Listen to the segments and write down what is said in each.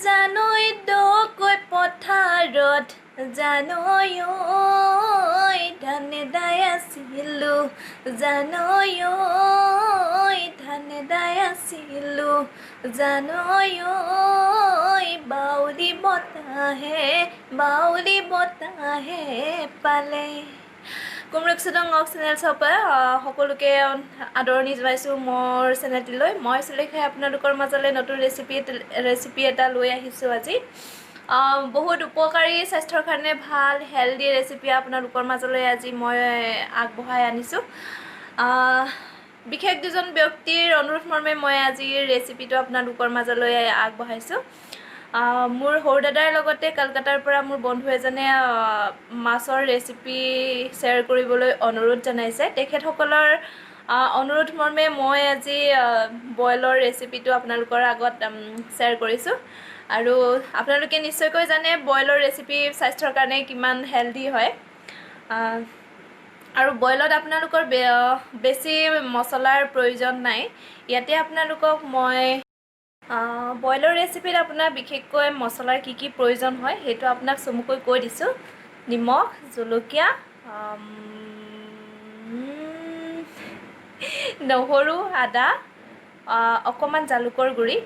জানৈ দকৈ পথাৰত জানৈ ঐ ধানে দাই আছিলো জানৈ ঐ ধানে দাই আছিলো জানৈ ঐ বাউলী বতাহে পালে কুমৰুক চুদং অক চেনেলছৰ পৰা সকলোকে আদৰণি জনাইছোঁ মোৰ চেনেলটিলৈ। মই সুলেখাই আপোনালোকৰ মাজলৈ নতুন ৰেচিপি এটা লৈ আহিছোঁ আজি। বহুত উপকাৰী, স্বাস্থ্যৰ কাৰণে ভাল, হেল্ডি ৰেচিপি আপোনালোকৰ মাজলৈ আজি মই আগবঢ়াই আনিছোঁ। বিশেষ দুজন ব্যক্তিৰ অনুৰোধ মৰ্মে মই আজি ৰেচিপিটো আপোনালোকৰ মাজলৈ আগবঢ়াইছোঁ। মোৰ সৰু দাদাৰ লগতে কলকাতাৰ পৰা মোৰ বন্ধু এজনে মাছৰ ৰেচিপি শ্বেয়াৰ কৰিবলৈ অনুৰোধ জনাইছে। তেখেতসকলৰ অনুৰোধ মৰ্মে মই আজি বইলৰ ৰেচিপিটো আপোনালোকৰ আগত শ্বেয়াৰ কৰিছোঁ। আৰু আপোনালোকে নিশ্চয়কৈ জানে বইলৰ ৰেচিপি স্বাস্থ্যৰ কাৰণে কিমান হেল্ডি হয়। আৰু বইলত আপোনালোকৰ বেছি মছলাৰ প্ৰয়োজন নাই। ইয়াতে আপোনালোকক মই বইলৰ ৰেচিপিত আপোনাৰ বিশেষকৈ মছলাৰ কি কি প্ৰয়োজন হয় সেইটো আপোনাক চমুকৈ কৈ দিছোঁ। নিমখ, জলকীয়া, নহৰু, আদা, অকণমান জালুকৰ গুড়ি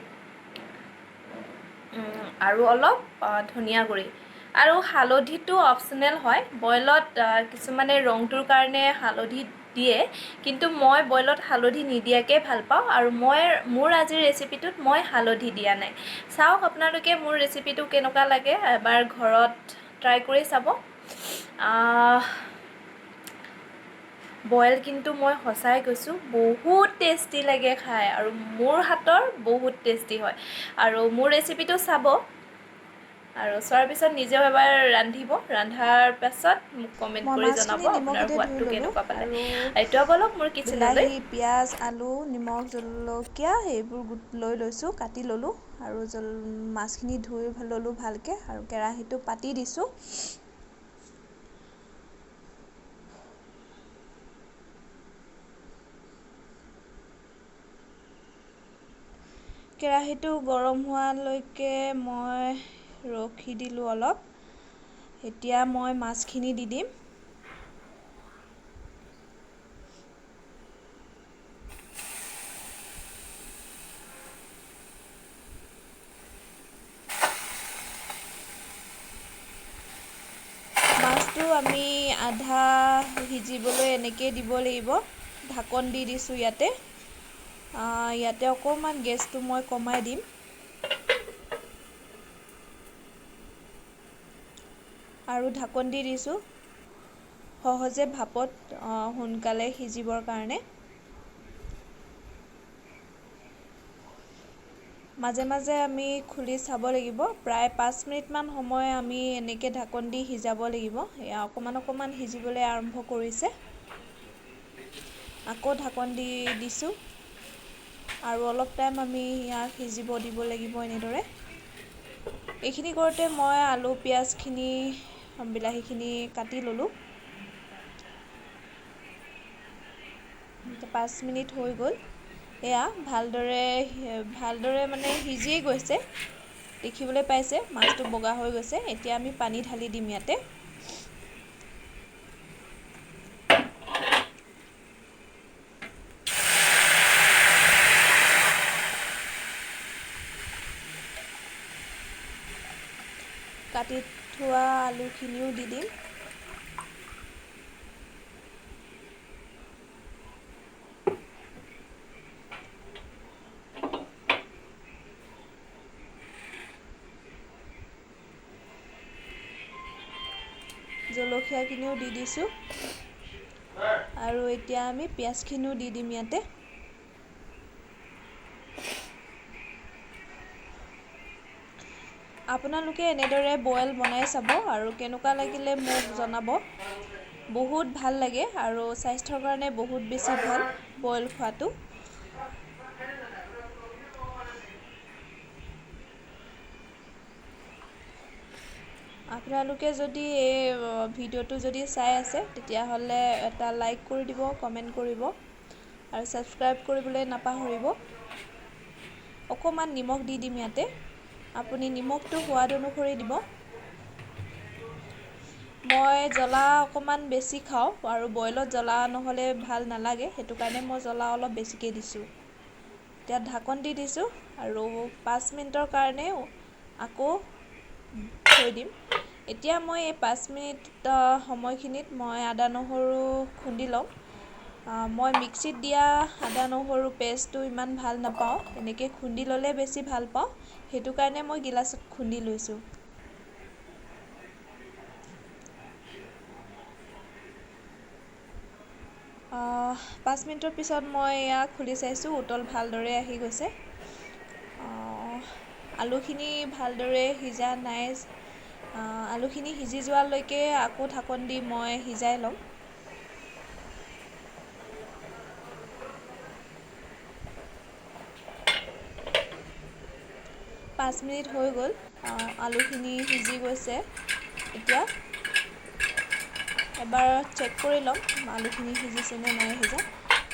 আৰু অলপ ধনিয়া গুড়ি। আৰু হালধিটো অপশ্যনেল হয়। বইলত কিছুমানে ৰংটোৰ কাৰণে হালধি দিয়ে, কিন্তু মই বইলত হালধি নিদিয়াকৈ ভাল পাওঁ। আৰু মোৰ আজিৰ ৰেচিপিটোত মই হালধি দিয়া নাই। চাওক আপোনালোকে মোৰ ৰেচিপিটো কেনেকুৱা লাগে, এবাৰ ঘৰত ট্ৰাই কৰি চাব। বইল কিন্তু মই সঁচাই কৈছোঁ বহুত টেষ্টি লাগে খাই, আৰু মোৰ হাতৰ বহুত টেষ্টি হয়। আৰু মোৰ ৰেচিপিটো চাব, আৰু চোৱাৰ পিছত নিজেও এবাৰ ৰান্ধিব। ৰন্ধাৰ পাছত মোক কমেণ্ট মই কৰি জনাব মাছখিনি আপোনাৰ নিমখতে ধুই সোৱাদটো ল'লোঁ কেনেকুৱা পালে। আৰু এতিয়া বলক মোৰ কিচেনলৈ। বিলাহী, পিঁয়াজ, আলু, নিমখ, জলকীয়া সেইবোৰ লৈ লৈছোঁ, কাটি ল'লোঁ। আৰু মাছখিনি ধুই ল'লোঁ ভালকৈ, আৰু কেৰাহীটো পাতি দিছোঁ। কেৰাহীটো গৰম হোৱালৈকে মই ৰখি দিলোঁ অলপ। এতিয়া মই মাছখিনি দি দিম। মাছটো আমি আধা সিজিবলৈ এনেকৈ দিব লাগিব। ঢাকন দি দিছোঁ ইয়াতে। ইয়াতে অকণমান গেছটো মই কমাই দিম। আৰু ঢাকন দি দিছোঁ সহজে ভাপত সোনকালে সিজিবৰ কাৰণে। মাজে মাজে আমি খুলি চাব লাগিব। প্ৰায় 5 মিনিটমান সময় আমি এনেকৈ ঢাকন দি সিজাব লাগিব। এয়া অকণমান সিজিবলৈ আৰম্ভ কৰিছে। আকৌ ঢাকন দি দিছোঁ, আৰু অলপ টাইম আমি ইয়াক সিজিব দিব লাগিব এনেদৰে। এইখিনি কৰোঁতে মই আলু, পিঁয়াজখিনি, বিলাহীখিনি কাটি ল'লোঁ। 5 মিনিট হৈ গ'ল। এয়া ভালদৰে মানে সিজিয়ে গৈছে। দেখিবলৈ পাইছে মাছটো বগা হৈ গৈছে। এতিয়া আমি পানী ঢালি দিম ইয়াতে। কাটি থোৱা আলুখিনিও দি দিম। জলকীয়াখিনিও দি দিছোঁ। আৰু এতিয়া আমি পিঁয়াজখিনিও দি দিম ইয়াতে। আপোনালোকে এনেদৰে বইল বনাই চাব, আৰু কেনেকুৱা লাগিলে মোক জনাব। বহুত ভাল লাগে, আৰু স্বাস্থ্যৰ কাৰণে বহুত বেছি ভাল বইল খোৱাটো। আপোনালোকে যদি এই ভিডিঅ'টো যদি চাই আছে, তেতিয়াহ'লে এটা লাইক কৰি দিব, কমেণ্ট কৰিব, আৰু ছাবস্ক্ৰাইব কৰিবলৈ নাপাহৰিব। অকণমান নিমখ দি দিম ইয়াতে। আপুনি নিমখটো সোৱাদ অনুসৰি দিব। মই জ্বলা অকণমান বেছি খাওঁ আৰু বইলত জ্বলা নহ'লে ভাল নালাগে, সেইটো কাৰণে মই জ্বলা অলপ বেছিকৈ দিছোঁ। এতিয়া ঢাকন দি দিছোঁ আৰু 5 মিনিটৰ কাৰণে আকৌ থৈ দিম। এতিয়া মই এই 5 মিনিট সময়খিনিত মই আদা নহৰু খুন্দি ল'ম। মই মিক্সিত দিয়া আদা নহৰু পেষ্টটো ইমান ভাল নাপাওঁ, এনেকৈ খুন্দি ল'লে বেছি ভাল পাওঁ, সেইটো কাৰণে মই গিলাচত খুন্দি লৈছোঁ। আহ, 5 মিনিটৰ পিছত মই এয়া খুলি চাইছোঁ, উতল ভালদৰে আহি গৈছে। আলুখিনি ভালদৰে সিজা নাই। আলুখিনি সিজি যোৱালৈকে আকৌ ঢাকন দি মই সিজাই ল'ম। 5 মিনিট হৈ গ'ল, আলুখিনি সিজি গৈছে। এতিয়া এবাৰ চেক কৰি ল'ম আলুখিনি সিজিছে নে নাই সিজা।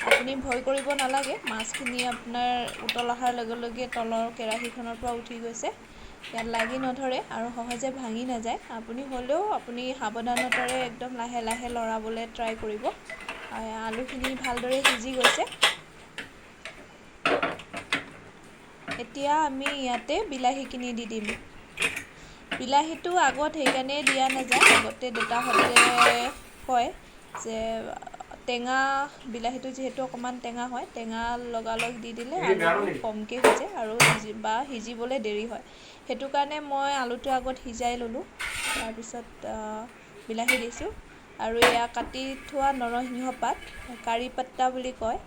আপুনি ভয় কৰিব নালাগে, মাছখিনি আপোনাৰ উতল অহাৰ লগে লগে তলৰ কেৰাহীখনৰ পৰা উঠি গৈছে, ইয়াত লাগি নধৰে আৰু সহজে ভাঙি নাযায়। আপুনি হ'লেও সাৱধানতাৰে একদম লাহে লাহে লৰাবলৈ ট্ৰাই কৰিব। আলুখিনি ভালদৰে সিজি গৈছে। এতিয়া আমি ইয়াতে বিলাহীখিনি দি দিম। বিলাহীটো আগত সেইকাৰণে দিয়া নাযায়, আগতে দেউতাহঁতে কয় যে বিলাহীটো যিহেতু অকণমান টেঙা হয়, টেঙা লগালগ দি দিলে আলুটো কমকৈ সিজে আৰু সিজিবলৈ দেৰি হয়। সেইটো কাৰণে মই আলুটো আগত সিজাই ল'লোঁ, তাৰপিছত বিলাহী দিছোঁ আৰু এয়া কাটি থোৱা নৰসিংহ পাত, কাৰি পাত্তা বুলি কয়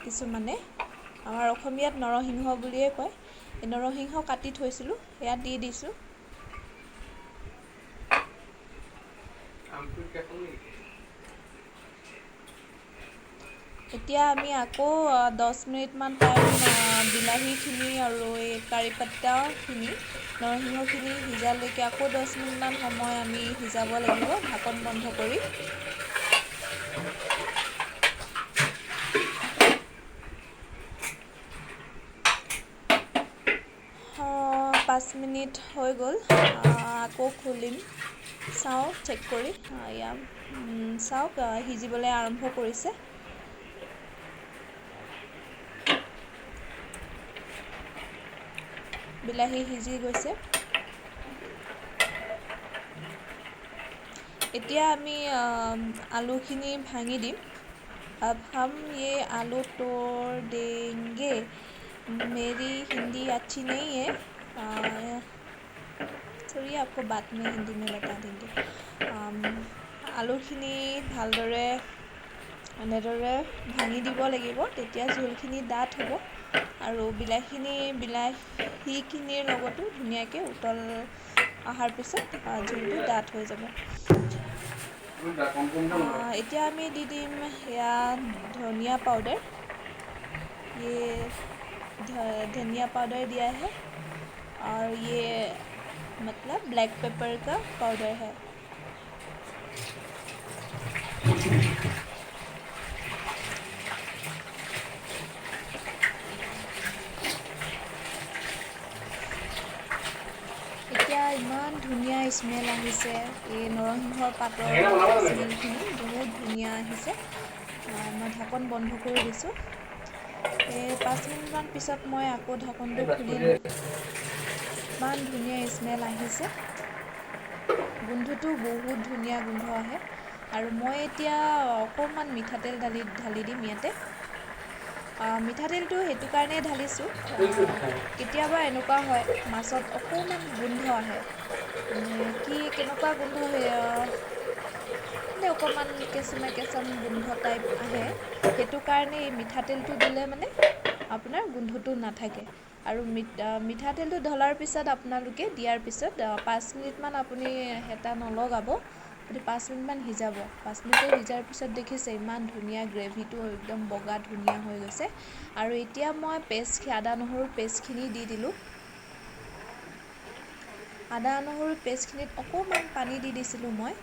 কিছুমানে, আমাৰ অসমীয়াত নৰসিংহ বুলিয়ে কয়। এই নৰসিংহ কাটি থৈছিলোঁ, এয়া দি দিছোঁ। এতিয়া আমি আকৌ 10 মিনিটমান টাইম বিলাহীখিনি আৰু এই কাৰি পাত্তাখিনি, নৰসিংহখিনি সিজালৈকে আকৌ 10 মিনিটমান সময় আমি সিজাব লাগিব ঢাকন বন্ধ কৰি। 5 মিনিট হৈ গ'ল, আকৌ খুলিম, চাওঁ চেক কৰি। চাওক সিজিবলৈ আৰম্ভ কৰিছে। বিলাহী সিজি গৈছে। এতিয়া আমি আলুখিনি ভাঙি দিম। अब हम ये आलू तोड़ देंगे। मेरी हिंदी अच्छी नहीं है, चलिए आपको बाद में हिंदी में बता देंगे। আলুখিনি ভালদৰে এনেদৰে ভাঙি দিব লাগিব, তেতিয়া জোলখিনি ডাঠ হ'ব আৰু বিলাহীখিনিৰ লগতো ধুনীয়াকৈ উতল অহাৰ পিছত জোলটো ডাঠ হৈ যাব। এতিয়া আমি দি দিম এয়া ধনিয়া पाउडर। ये धनिया पाउडर दिया है और ये मतलब ब्लैक पेपर का पाउडर है। এতিয়া ইমান ধুনীয়া স্মেল আহিছে, এই নৰসিংহৰ পাতৰ স্মেলখিনি বহুত ধুনীয়া আহিছে। মই ঢাকন বন্ধ কৰি দিছোঁ। 5 মিনিটমান পিছত মই আকৌ ঢাকনটো খুলিলোঁ। ইমান ধুনীয়া স্মেল আহিছে, গোন্ধটো বহুত ধুনীয়া গোন্ধ আহে। আৰু মই এতিয়া অকণমান মিঠাতেল ঢালি দিম ইয়াতে। মিঠাতেলটো সেইটো কাৰণে ঢালিছোঁ, কেতিয়াবা এনেকুৱা হয় মাছত অকণমান গোন্ধ আহে, কেনেকুৱা গোন্ধ মানে অকণমান কেঁচম গোন্ধ টাইপ আহে, সেইটো কাৰণে এই মিঠাতেলটো দিলে মানে আপোনাৰ গোন্ধটো নাথাকে। আৰু মিঠাতেলটো ঢলাৰ পিছত আপোনালোকে দিয়াৰ পিছত 5 মিনিটমান আপুনি হেতা নলগাব, আপুনি 5 মিনিটমান সিজাব। 5 মিনিটে সিজাৰ পিছত দেখিছে ইমান ধুনীয়া গ্ৰেভিটো একদম বগা ধুনীয়া হৈ গৈছে। আৰু এতিয়া মই আদা নহৰুৰ পেষ্টখিনি দি দিলোঁ। আদা নহৰুৰ পেষ্টখিনিত অকণমান পানী দি দিছিলোঁ মই।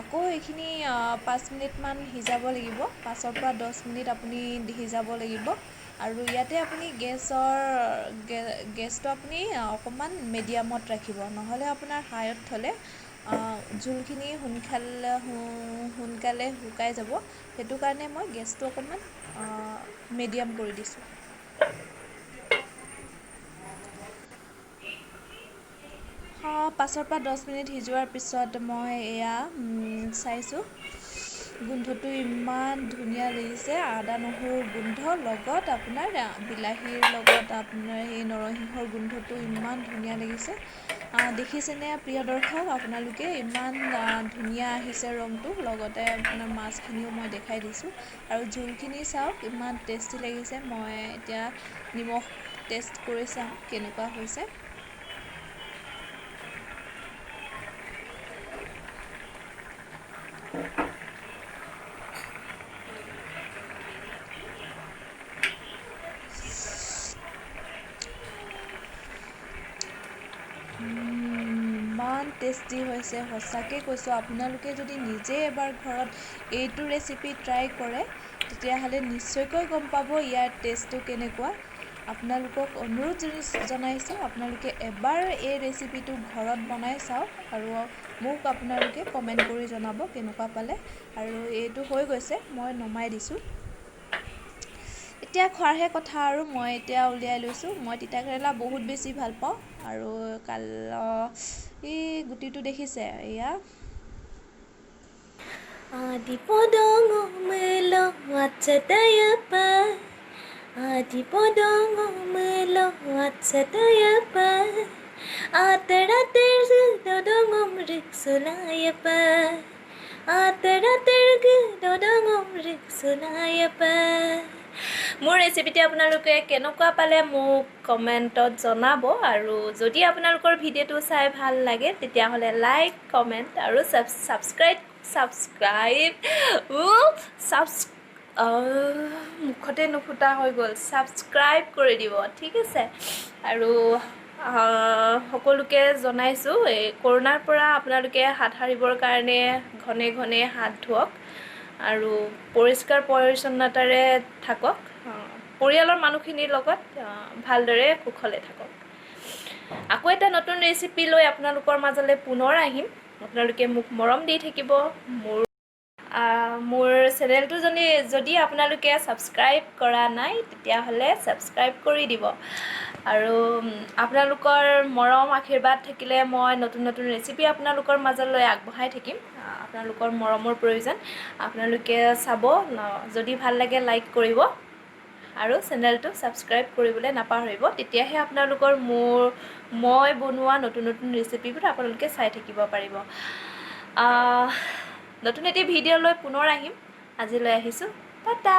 আকৌ এইখিনি 5 মিনিটমান সিজাব লাগিব। 5 পৰা 10 মিনিট আপুনি সিজাব লাগিব। আৰু ইয়াতে আপুনি গেছটো আপুনি অকণমান মিডিয়ামত ৰাখিব, নহ'লে আপোনাৰ হাইত থ'লে জোলখিনি সোনকালে শুকাই যাব। সেইটো কাৰণে মই গেছটো অকণমান মিডিয়াম কৰি দিছোঁ। 5 পৰা 10 মিনিট সিজোৱাৰ পিছত মই এয়া চাইছোঁ, গোন্ধটো ইমান ধুনীয়া লাগিছে। আদা নহৰুৰ গোন্ধ লগত আপোনাৰ বিলাহীৰ লগত আপোনাৰ সেই নৰসিংহৰ গোন্ধটো ইমান ধুনীয়া লাগিছে। দেখিছেনে প্ৰিয় দৰ্শক, আপোনালোকে ইমান ধুনীয়া আহিছে ৰংটো। লগতে আপোনাৰ মাছখিনিও মই দেখাই দিছোঁ। আৰু জোলখিনি চাওক ইমান টেষ্টি লাগিছে। মই এতিয়া নিমখ টেষ্ট কৰি চাওঁ কেনেকুৱা হৈছে। ইমান টেষ্টি হৈছে, সঁচাকৈ কৈছোঁ। আপোনালোকে যদি নিজে এবাৰ ঘৰত এইটো ৰেচিপি ট্ৰাই কৰে তেতিয়াহ'লে নিশ্চয়কৈ গম পাব ইয়াৰ টেষ্টটো কেনেকুৱা। আপোনালোকক অনুৰোধ জনাইছোঁ, আপোনালোকে এবাৰ এই ৰেচিপিটো ঘৰত বনাই চাওক আৰু মোক আপোনালোকে কমেণ্ট কৰি জনাব কেনেকুৱা পালে। আৰু এইটো হৈ গৈছে, মই নমাই দিছোঁ। এতিয়া খোৱাৰহে কথা আৰু। মই এতিয়া উলিয়াই লৈছোঁ। মই তিতাকেৰেলা বহুত বেছি ভাল পাওঁ। আৰু এই গুটিটো দেখিছে, এয়া Adipodong melawat sedaya pa, Adipodong melawat sedaya pa, Aterater dodong omrik sulaya pa, Aterater dodong omrik sulaya pa। মোৰ ৰেচিপিটো আপোনালোকে কেনেকুৱা পালে মোক কমেণ্টত জনাব। আৰু যদি আপোনালোকৰ ভিডিঅ'টো চাই ভাল লাগে তেতিয়াহ'লে লাইক, কমেণ্ট আৰু মুখতে নুফুটা হৈ গ'ল, ছাবস্ক্ৰাইব কৰি দিব, ঠিক আছে। আৰু সকলোকে জনাইছোঁ, এই কৰোণাৰ পৰা আপোনালোকে হাত সাৰিবৰ কাৰণে ঘনে ঘনে হাত ধুৱক আৰু পৰিষ্কাৰ পৰিচ্ছন্নতাৰে থাকক। পৰিয়ালৰ মানুহখিনিৰ লগত ভালদৰে কুশলে থাকক। আকৌ এটা নতুন ৰেচিপি লৈ আপোনালোকৰ মাজলৈ পুনৰ আহিম। আপোনালোকে মোক মৰম দি থাকিব। মোৰ চেনেলটো যদি আপোনালোকে ছাবস্ক্ৰাইব কৰা নাই তেতিয়াহ'লে ছাবস্ক্ৰাইব কৰি দিব। আৰু আপোনালোকৰ মৰম আশীৰ্বাদ থাকিলে মই নতুন নতুন ৰেচিপি আপোনালোকৰ মাজলৈ আগবঢ়াই থাকিম। আপোনালোকৰ মৰমৰ প্ৰয়োজন। আপোনালোকে চাব, যদি ভাল লাগে লাইক কৰিব আৰু চেনেলটো ছাবস্ক্ৰাইব কৰিবলৈ নাপাহৰিব। তেতিয়াহে আপোনালোকৰ মই বনোৱা নতুন নতুন ৰেচিপিবোৰ আপোনালোকে চাই থাকিব পাৰিব। নতুন এটি ভিডিঅ' লৈ পুনৰ আহিম। আজিলৈ আহিছোঁ, টাটা।